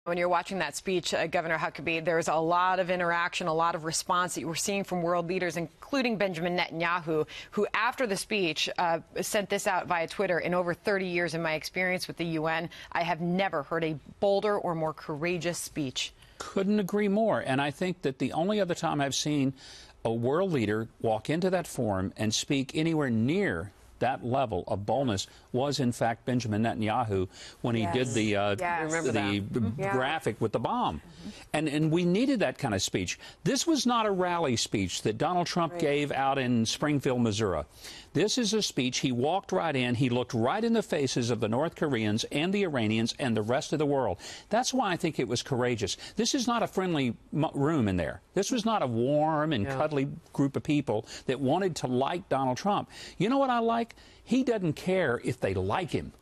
When you're watching that speech, Governor Huckabee, there's a lot of interaction, a lot of response that you were seeing from world leaders, including Benjamin Netanyahu, who, after the speech, sent this out via Twitter. In over 30 years in my experience with the UN, I have never heard a bolder or more courageous speech. Couldn't agree more. And I think that the only other time I've seen a world leader walk into that forum and speak anywhere near that level of boldness was, in fact, Benjamin Netanyahu when he did the graphic with the bomb. And we needed that kind of speech. This was not a rally speech that Donald Trump gave out in Springfield, Missouri. This is a speech. He walked right in. He looked right in the faces of the North Koreans and the Iranians and the rest of the world. That's why I think it was courageous. This is not a friendly room in there. This was not a warm and cuddly group of people that wanted to like Donald Trump. You know what I like? He doesn't care if they like him.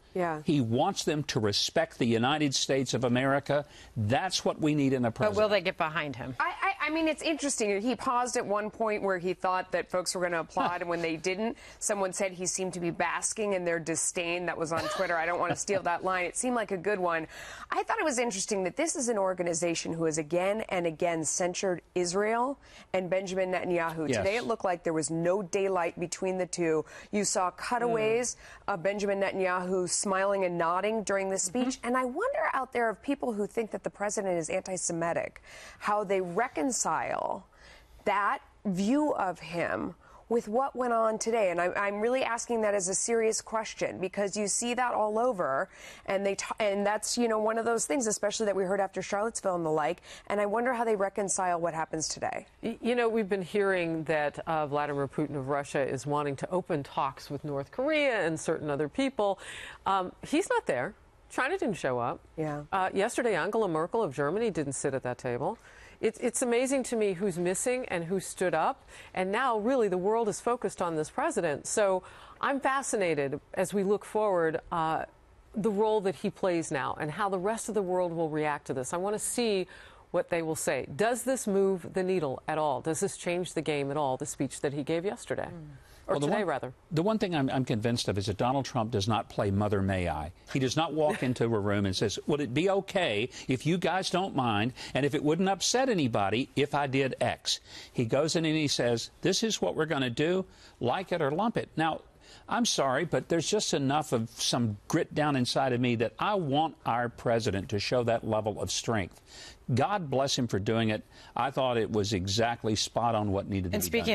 He wants them to respect the United States of America. That's what we need in a president. But will they get behind him? I mean, it's interesting. He paused at one point where he thought that folks were going to applaud, and when they didn't, someone said he seemed to be basking in their disdain. That was on Twitter. I don't want to steal that line. It seemed like a good one. I thought it was interesting that this is an organization who has again and again censured Israel and Benjamin Netanyahu. Today it looked like there was no daylight between the two. You saw cutaways of Benjamin Netanyahu smiling and nodding during the speech. And I wonder out there of people who think that the president is anti-Semitic, how they reconcile that view of him with what went on today. And I'm really asking that as a serious question, because you see that all over, and that's, you know, one of those things, especially that we heard after Charlottesville and the like, and I wonder how they reconcile what happens today. You know, we've been hearing that Vladimir Putin of Russia is wanting to open talks with North Korea and certain other people. He's not there. China didn't show up. Yesterday, Angela Merkel of Germany didn't sit at that table. It's amazing to me who's missing and who stood up. And now, really, the world is focused on this president. So I'm fascinated as we look forward the role that he plays now and how the rest of the world will react to this. I want to see what they will say. Does this move the needle at all? Does this change the game at all, the speech that he gave yesterday? Or today, rather. The one thing I'm convinced of is that Donald Trump does not play Mother May I. He does not walk into a room and says, would it be okay if you guys don't mind and if it wouldn't upset anybody if I did X? He goes in and he says, this is what we're going to do, like it or lump it. Now, I'm sorry, but there's just enough of some grit down inside of me that I want our president to show that level of strength. God bless him for doing it. I thought it was exactly spot on what needed to be done.